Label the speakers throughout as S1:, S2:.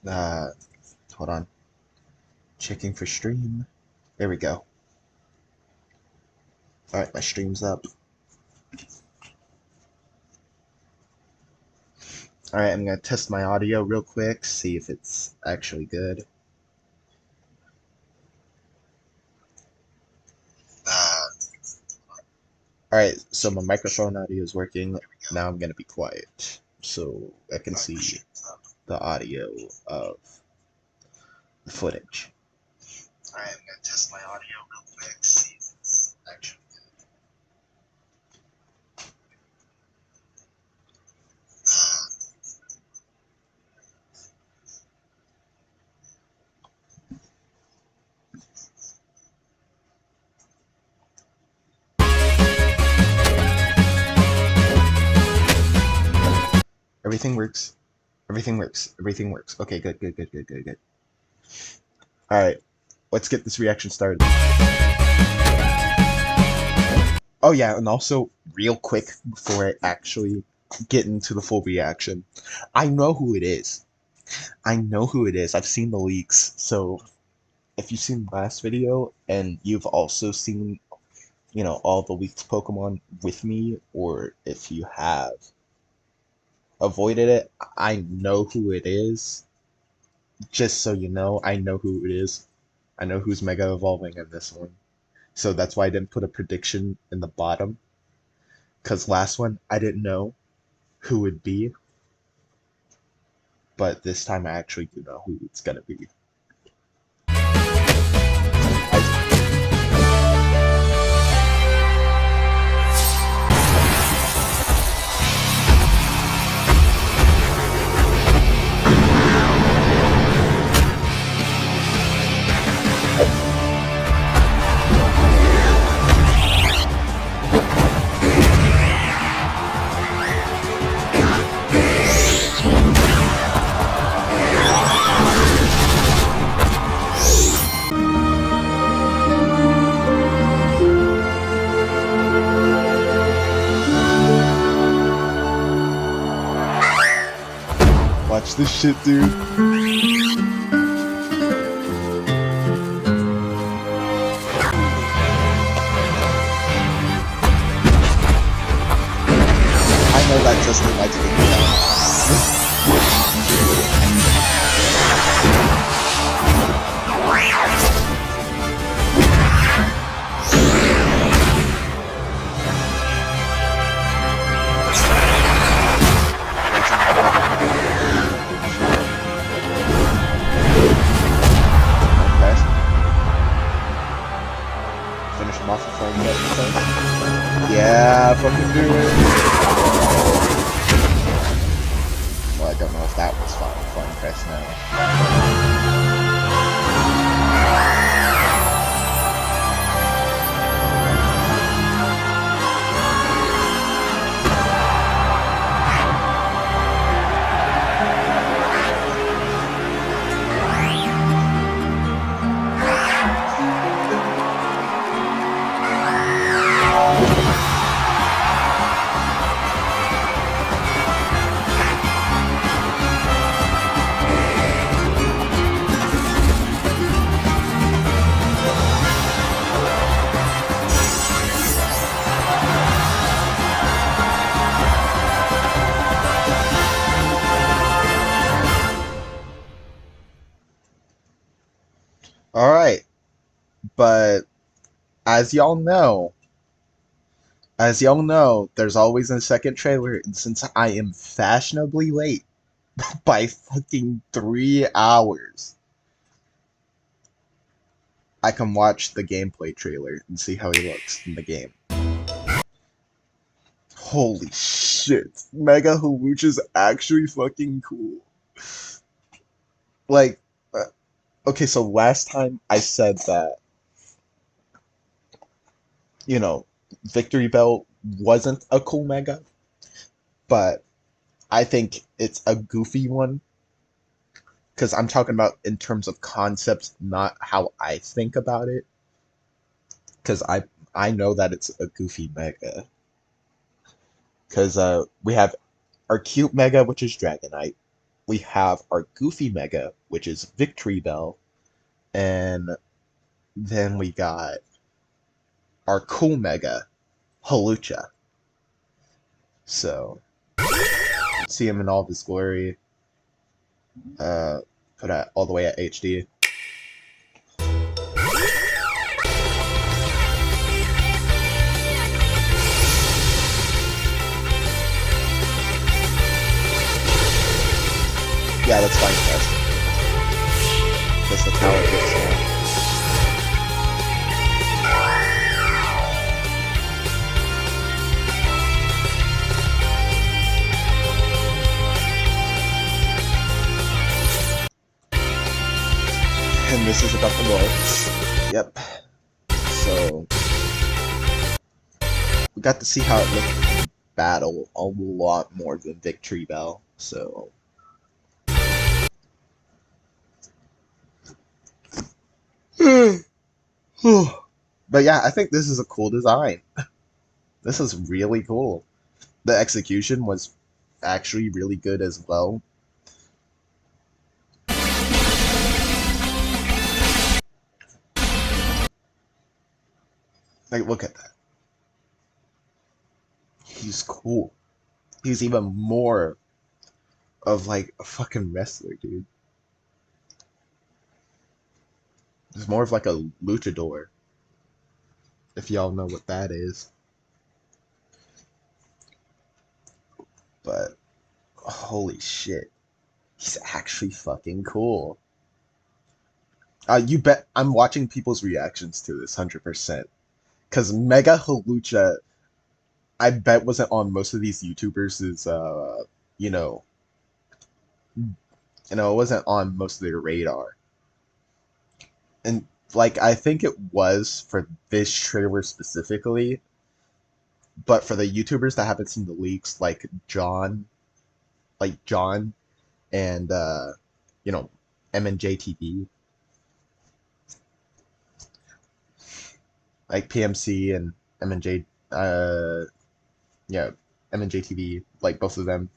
S1: Uh, hold on. Checking for stream. There we go. Alright, my stream's up. Alright, I'm gonna test my audio real quick, see if it's actually good. Alright, so my microphone audio is working. Now I'm gonna be quiet so I can see the audio of the footage. Alright, I'm gonna test my audio real quick, see if it's actually good. Everything works. Everything works. Everything works. Okay, good, good, good, good, good, good. Alright, let's get this reaction started. Oh yeah, and also, real quick, before I actually get into the full reaction, I know who it is. I know who it is. I've seen the leaks. So, if you've seen the last video and you've also seen, all the leaked Pokemon with me, or if you have avoided it, I know who it is. Just so you know, I know who it is. I know who's Mega Evolving in this one. So that's why I didn't put a prediction in the bottom. Because last one, I didn't know who would be. But this time I actually do know who it's gonna be. Watch this shit, dude. I know that Justin likes finish him off before I get it. Yeah, fucking do it. Well, I don't know if that was fun press now. Alright, but as y'all know, there's always a second trailer, and since I am fashionably late by fucking 3 hours, I can watch the gameplay trailer and see how he looks in the game. Holy shit, Mega Hawooch is actually fucking cool. Like, okay, so last time I said that, Victory Bell wasn't a cool Mega, but I think it's a goofy one. Because I'm talking about in terms of concepts, not how I think about it. Because I know that it's a goofy Mega. Because we have our cute Mega, which is Dragonite. we have our Goofy Mega, which is Victory Bell, and then we got our Cool Mega, Hawlucha. So, see him in all of his glory. Uh, Put it all the way at HD. Yeah, that's fine, guys. That's the tower gets now. And this is about the lords. Yep. So we got to see how it looked in battle a lot more than Victory Bell. So but yeah, I think this is a cool design. This is really cool. The execution was actually really good as well. Like, look at that. He's cool. He's even more of like a fucking wrestler, dude. He's more of like a luchador, if y'all know what that is. But holy shit, he's actually fucking cool. You bet I'm watching people's reactions to this 100%. Because Mega Hawlucha, I bet wasn't on most of these YouTubers' you know, it wasn't on most of their radar. And like I think it was for this trailer specifically, but for the YouTubers that haven't seen the leaks, like John and you know, MNJTV, like PMC and MNJ yeah, MNJTV, like both of them,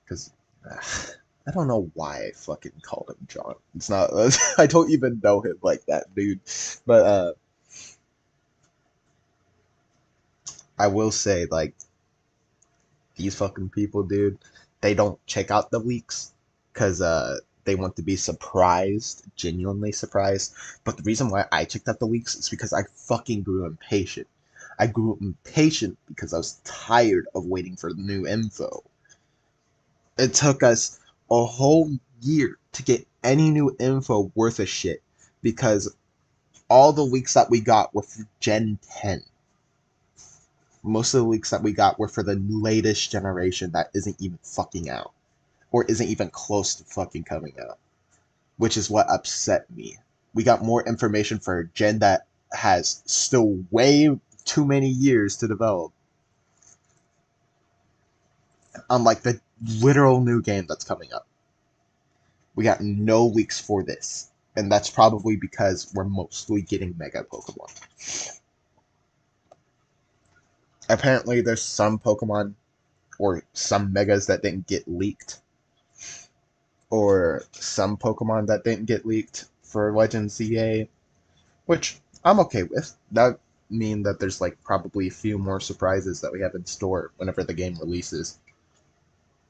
S1: because I don't know why I fucking called him John. It's not. I don't even know him like that, dude. But I will say, like, these fucking people, dude, they don't check out the leaks because they want to be surprised, genuinely surprised. But the reason why I checked out the leaks is because I fucking grew impatient. I grew impatient because I was tired of waiting for new info. It took us a whole year to get any new info worth a shit because all the leaks that we got were for Gen 10. Most of the leaks that we got were for the latest generation that isn't even fucking out. Or isn't even close to fucking coming out. Which is what upset me. We got more information for a gen that has still way too many years to develop. Unlike the literal new game that's coming up. We got no leaks for this. And that's probably because we're mostly getting Mega Pokemon. Apparently there's some Pokemon or some Megas that didn't get leaked. Or some Pokemon that didn't get leaked for Legends ZA. Which I'm okay with. That mean that there's like probably a few more surprises that we have in store whenever the game releases.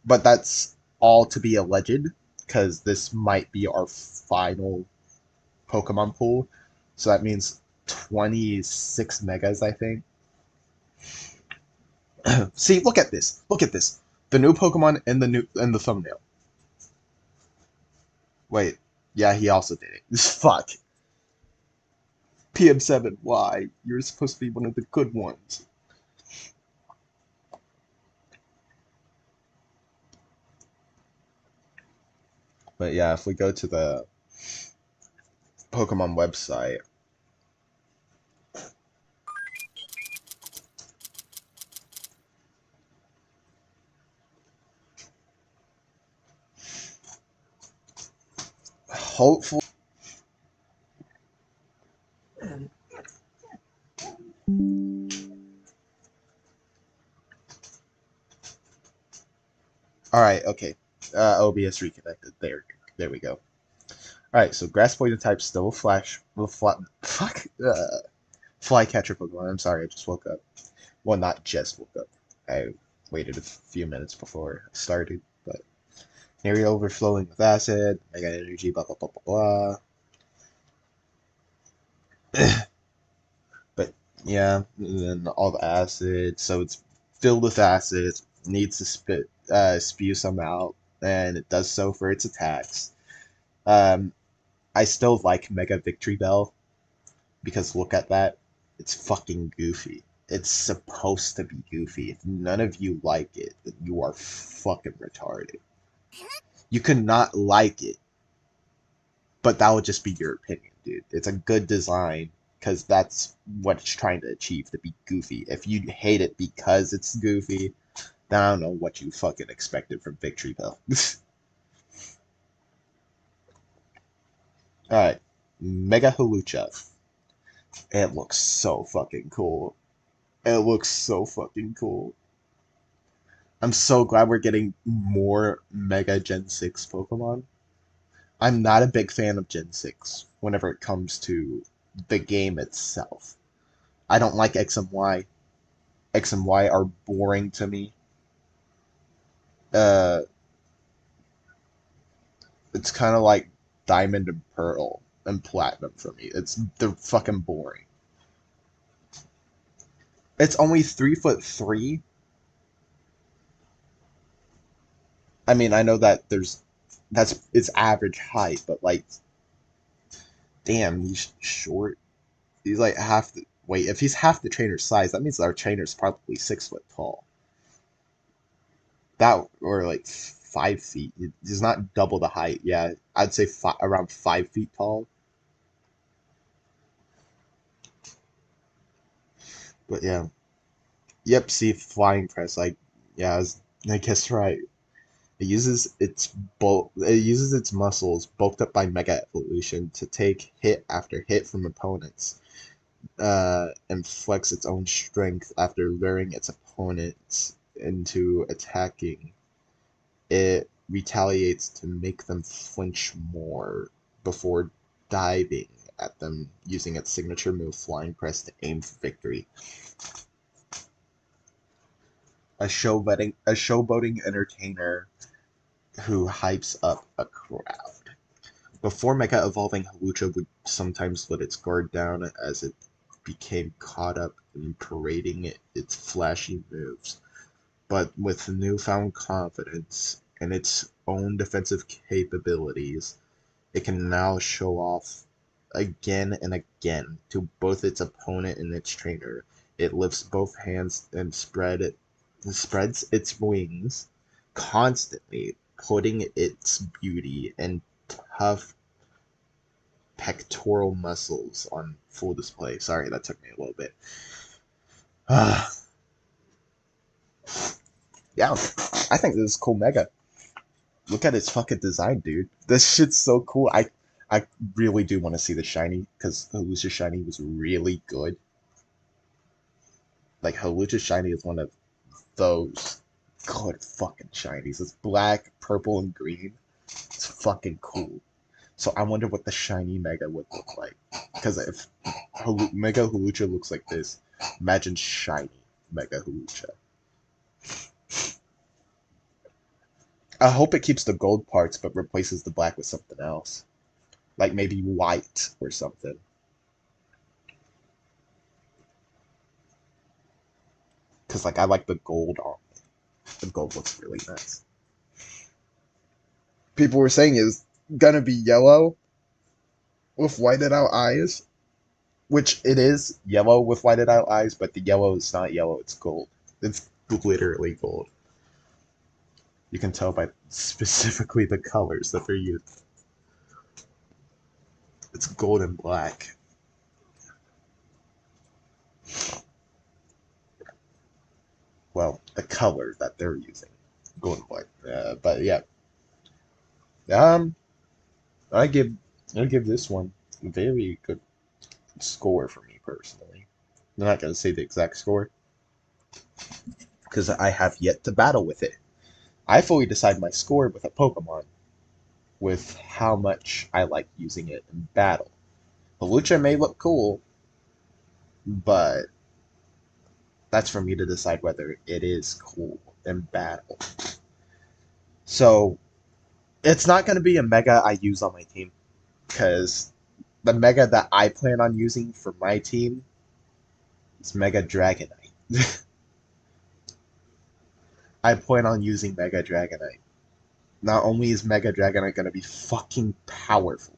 S1: But that's all to be alleged, because this might be our final Pokemon pool. So that means 26 megas, I think. See, look at this. Look at this. The new Pokemon in the thumbnail. Wait, yeah, he also did it. Fuck. PM7, why? You're supposed to be one of the good ones. But yeah, if we go to the Pokemon website, hopefully. Alright, okay. OBS reconnected. There we go. Alright, so grass poison type still flash. Well, fuck. Flycatcher Pokemon. I'm sorry, I just woke up. Well, not just woke up. I waited a few minutes before I started, but area overflowing with acid, mega energy, blah blah blah blah blah. But yeah, and then all the acid, so it's filled with acid, needs to spew some out, and it does so for its attacks. Um, I still like Mega Victory Bell because look at that, it's fucking goofy. It's supposed to be goofy. If none of you like it, then you are fucking retarded. You could not like it, but that would just be your opinion, dude. It's a good design because that's what it's trying to achieve, to be goofy. If you hate it because it's goofy, then I don't know what you fucking expected from Victory Bell. Alright, Mega Halucha. It looks so fucking cool. It looks so fucking cool. I'm so glad we're getting more Mega Gen 6 Pokemon. I'm not a big fan of Gen 6 whenever it comes to the game itself. I don't like X and Y. X and Y are boring to me. Uh, it's kind of like Diamond and Pearl and Platinum for me. They're fucking boring. It's only 3'3". I mean, I know that that's its average height, but like, damn, he's short. He's like half the wait. If he's half the trainer's size, that means our trainer's probably 6 foot tall. That or like 5 feet. He's not double the height. Yeah, I'd say around 5 feet tall. But yeah, yep. See, flying press. Like, yeah, I guess right. It uses its muscles bulked up by Mega Evolution to take hit after hit from opponents, and flex its own strength after luring its opponents into attacking. It retaliates to make them flinch more before diving at them using its signature move Flying Press to aim for victory. A showboating entertainer who hypes up a crowd. Before Mega Evolving, Hawlucha would sometimes let its guard down as it became caught up in parading its flashy moves. But with newfound confidence in its own defensive capabilities, it can now show off again and again to both its opponent and its trainer. It lifts both hands and spreads its wings constantly, putting its beauty and tough pectoral muscles on full display. Sorry, that took me a little bit. Yeah, I think this is cool Mega. Look at its fucking design, dude. This shit's so cool. I really do want to see the shiny because Hawlucha shiny was really good. Like Hawlucha shiny is one of those good fucking shinies. It's black, purple, and green. It's fucking cool. So I wonder what the shiny Mega would look like. Because if Mega Hawlucha looks like this, imagine shiny Mega Hawlucha. I hope it keeps the gold parts but replaces the black with something else. Like maybe white or something. Because like I like the gold on it. The gold looks really nice. People were saying it's gonna be yellow with whited out eyes. Which it is yellow with whited out eyes, but the yellow is not yellow, it's gold. It's literally gold. You can tell by specifically the colors that they're using. It's gold and black. Well, the color that they're using. Gold and black. But yeah. Um I give I give this one a very good score for me personally. I'm not gonna say the exact score because I have yet to battle with it. I fully decide my score with a Pokemon, with how much I like using it in battle. Hawlucha may look cool, but that's for me to decide whether it is cool in battle. So it's not going to be a Mega I use on my team, because the Mega that I plan on using for my team is Mega Dragonite. I plan on using Mega Dragonite. Not only is Mega Dragonite going to be fucking powerful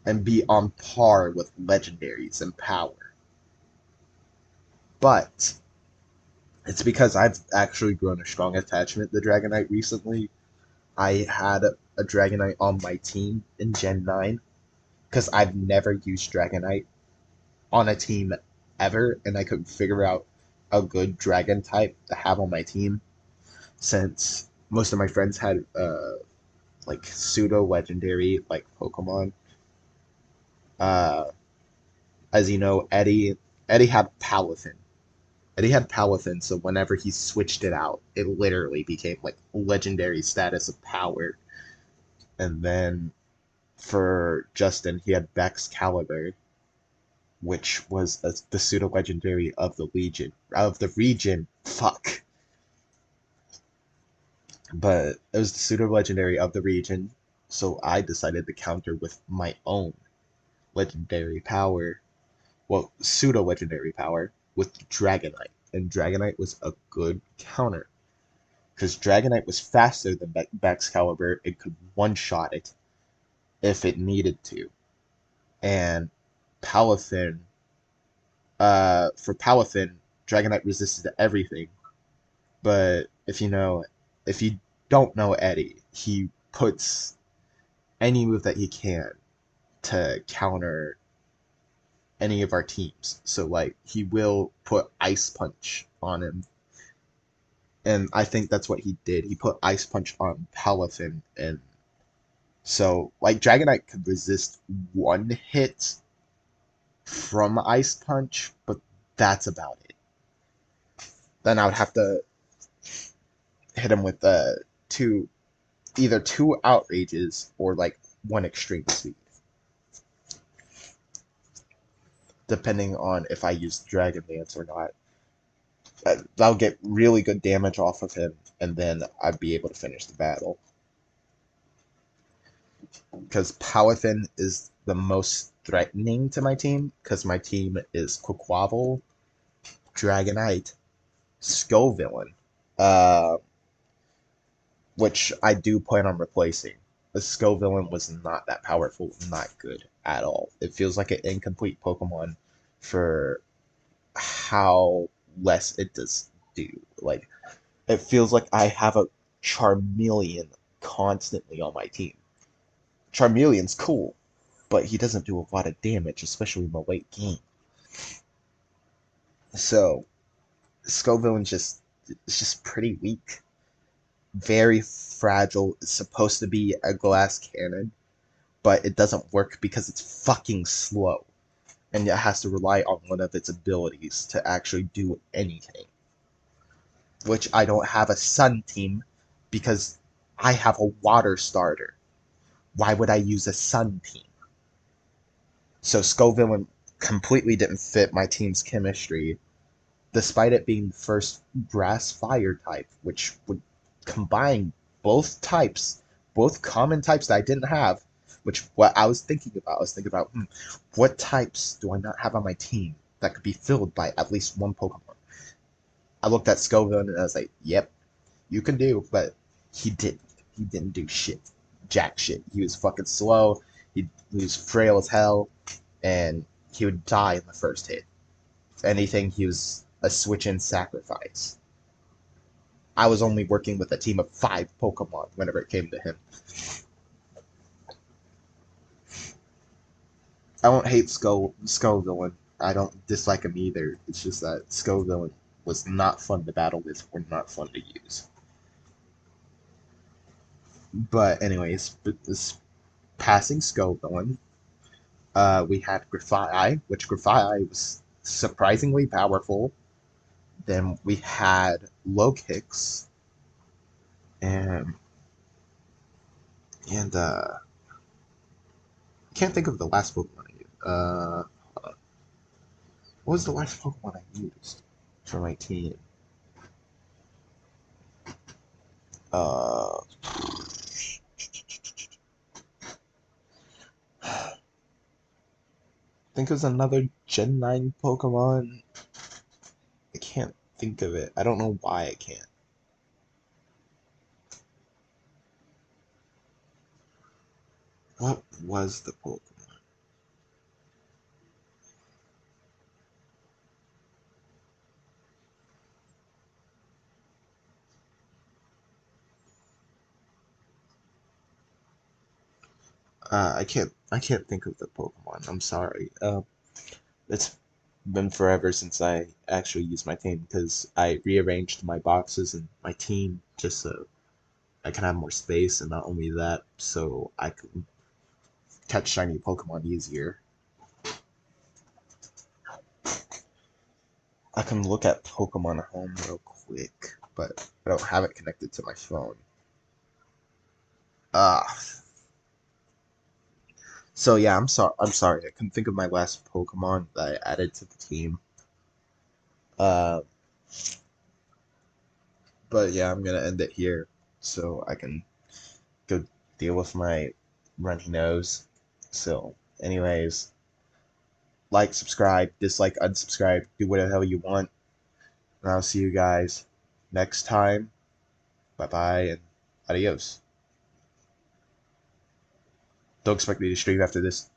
S1: and be on par with legendaries in power, but it's because I've actually grown a strong attachment to Dragonite recently. I had a Dragonite on my team in Gen 9 because I've never used Dragonite on a team ever, and I couldn't figure out a good Dragon type to have on my team since most of my friends had like pseudo legendary like Pokemon. Uh, as you know, Eddie had Palafin. Eddie had Palafin, so whenever he switched it out, it literally became like legendary status of power. And then for Justin, he had Baxcalibur, which was the pseudo legendary of the Legion of the region. Fuck. But it was the pseudo legendary of the region, so I decided to counter with my own legendary power. Well, pseudo legendary power with Dragonite, and Dragonite was a good counter because Dragonite was faster than Baxcalibur. It could one shot it if it needed to, and Palafin. For Palafin, Dragonite resisted everything. But if you don't know Eddie, he puts any move that he can to counter any of our teams. So like he will put Ice Punch on him. And I think that's what he did. He put Ice Punch on Palafin, and so like Dragonite could resist one hit from Ice Punch, but that's about it. Then I would have to hit him with two either two outrages or like one extreme speed, depending on if I use Dragon Dance or not. That'll get really good damage off of him, and then I'd be able to finish the battle. Because Palafin is the most threatening to my team, because my team is Quaquaval, Dragonite, Scovillain, uh, which I do plan on replacing. The Scovillain was not that powerful, not good at all. It feels like an incomplete Pokemon for how less it does do. Like, it feels like I have a Charmeleon constantly on my team. Charmeleon's cool, but he doesn't do a lot of damage, especially in the late game. So, Scovillain's it's just pretty weak. Very fragile. It's supposed to be a glass cannon, but it doesn't work because it's fucking slow. And it has to rely on one of its abilities to actually do anything. Which I don't have a sun team because I have a water starter. Why would I use a sun team? So Scovillain completely didn't fit my team's chemistry, despite it being the first grass fire type, which would combine both types, both common types that I didn't have, which what I was thinking about. I was thinking about, what types do I not have on my team that could be filled by at least one Pokemon? I looked at Scovillain and I was like, yep, you can do, but he didn't. He didn't do shit. Jack shit. He was fucking slow, he was frail as hell, and he would die in the first hit. If anything, he was a switch-in sacrifice. I was only working with a team of 5 Pokemon whenever it came to him. I don't hate Scovillain. I don't dislike him either. It's just that Scovillain was not fun to battle with or not fun to use. But anyways, this passing Scovillain, we had Grafaiai, which Grafaiai was surprisingly powerful. Then we had Lokix, and I can't think of the last Pokemon I used. What was the last Pokemon I used for my team? Uh, I think it was another Gen 9 Pokemon. I can't think of it. I don't know why I can't. What was the Pokemon? I can't think of the Pokemon. I'm sorry. It's been forever since I actually used my team because I rearranged my boxes and my team just so I can have more space, and not only that, so I can catch shiny Pokemon easier. I can look at Pokemon Home real quick, but I don't have it connected to my phone. Ah, so yeah, I'm sorry. I'm sorry. I couldn't think of my last Pokemon that I added to the team. Uh, but yeah, I'm gonna end it here so I can go deal with my runny nose. So, anyways, like, subscribe, dislike, unsubscribe, do whatever the hell you want, and I'll see you guys next time. Bye bye and adios. Don't expect me to stream after this.